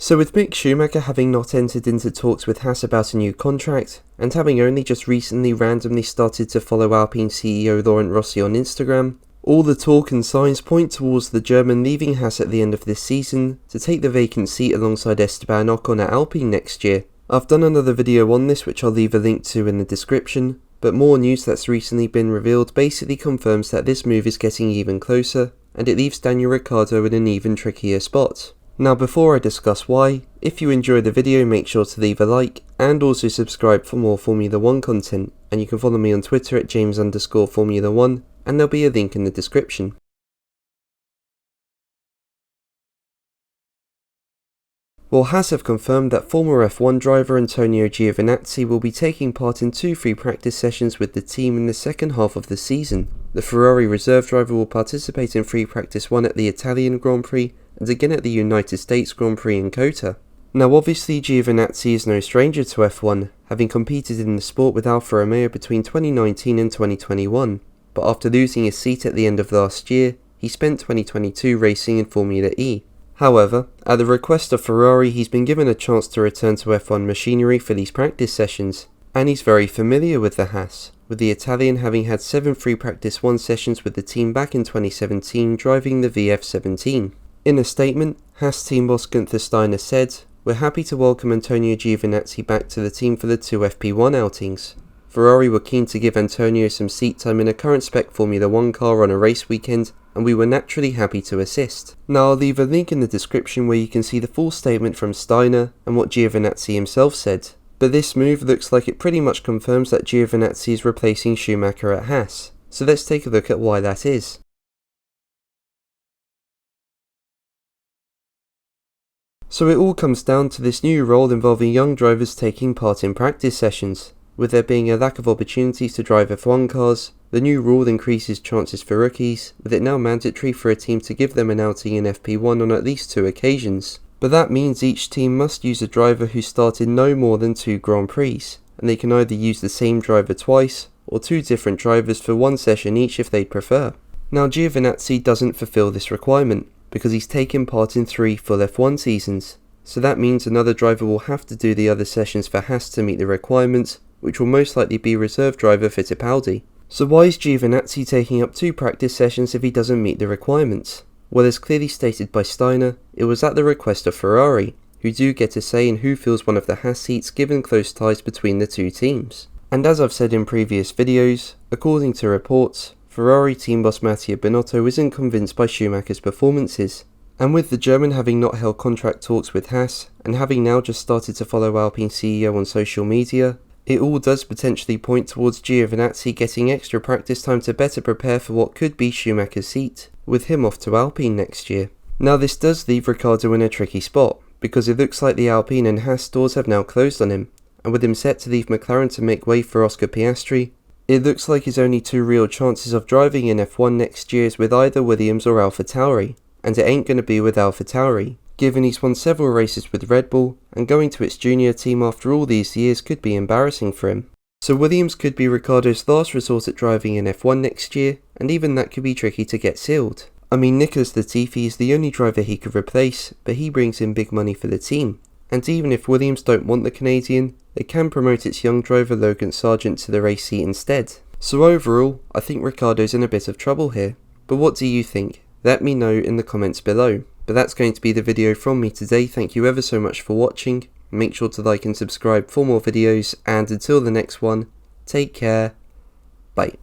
So with Mick Schumacher having not entered into talks with Haas about a new contract, and having only just recently randomly started to follow Alpine CEO Laurent Rossi on Instagram, all the talk and signs point towards the German leaving Haas at the end of this season to take the vacant seat alongside Esteban Ocon at Alpine next year. I've done another video on this which I'll leave a link to in the description, but more news that's recently been revealed basically confirms that this move is getting even closer, and it leaves Daniel Ricciardo in an even trickier spot. Now before I discuss why, if you enjoyed the video make sure to leave a like, and also subscribe for more Formula 1 content, and you can follow me on Twitter at James_Formula1, and there'll be a link in the description. Well, Haas have confirmed that former F1 driver Antonio Giovinazzi will be taking part in 2 free practice sessions with the team in the second half of the season. The Ferrari reserve driver will participate in free practice 1 at the Italian Grand Prix, and again at the United States Grand Prix in COTA. Now obviously Giovinazzi is no stranger to F1, having competed in the sport with Alfa Romeo between 2019 and 2021, but after losing his seat at the end of last year, he spent 2022 racing in Formula E. However, at the request of Ferrari, he's been given a chance to return to F1 machinery for these practice sessions, and he's very familiar with the Haas, with the Italian having had 7 free practice 1 sessions with the team back in 2017 driving the VF17. In a statement, Haas team boss Gunther Steiner said, "We're happy to welcome Antonio Giovinazzi back to the team for the 2 FP1 outings. Ferrari were keen to give Antonio some seat time in a current spec Formula 1 car on a race weekend, and we were naturally happy to assist." Now I'll leave a link in the description where you can see the full statement from Steiner and what Giovinazzi himself said. But this move looks like it pretty much confirms that Giovinazzi is replacing Schumacher at Haas, so let's take a look at why that is. So it all comes down to this new role involving young drivers taking part in practice sessions. With there being a lack of opportunities to drive F1 cars, the new rule increases chances for rookies, with it now mandatory for a team to give them an outing in FP1 on at least 2 occasions. But that means each team must use a driver who started no more than 2 Grand Prix, and they can either use the same driver twice, or 2 different drivers for 1 session each if they prefer. Now Giovinazzi doesn't fulfill this requirement, because he's taken part in 3 full F1 seasons, so that means another driver will have to do the other sessions for Haas to meet the requirements, which will most likely be reserve driver Fittipaldi. So why is Giovinazzi taking up 2 practice sessions if he doesn't meet the requirements? Well, as clearly stated by Steiner, it was at the request of Ferrari, who do get a say in who fills one of the Haas seats given close ties between the 2 teams. And as I've said in previous videos, according to reports, Ferrari team boss Mattia Binotto isn't convinced by Schumacher's performances, and with the German having not held contract talks with Haas, and having now just started to follow Alpine CEO on social media, it all does potentially point towards Giovinazzi getting extra practice time to better prepare for what could be Schumacher's seat, with him off to Alpine next year. Now this does leave Ricciardo in a tricky spot, because it looks like the Alpine and Haas doors have now closed on him, and with him set to leave McLaren to make way for Oscar Piastri, it looks like his only 2 real chances of driving in F1 next year is with either Williams or AlphaTauri, and it ain't going to be with AlphaTauri, given he's won several races with Red Bull, and going to its junior team after all these years could be embarrassing for him. So Williams could be Ricciardo's last resort at driving in F1 next year, and even that could be tricky to get sealed. I mean, Nicholas Latifi is the only driver he could replace, but he brings in big money for the team, and even if Williams don't want the Canadian, they can promote its young driver Logan Sargent to the race seat instead. So overall, I think Ricciardo's in a bit of trouble here. But what do you think? Let me know in the comments below. But that's going to be the video from me today. Thank you ever so much for watching. Make sure to like and subscribe for more videos, and until the next one, take care, bye.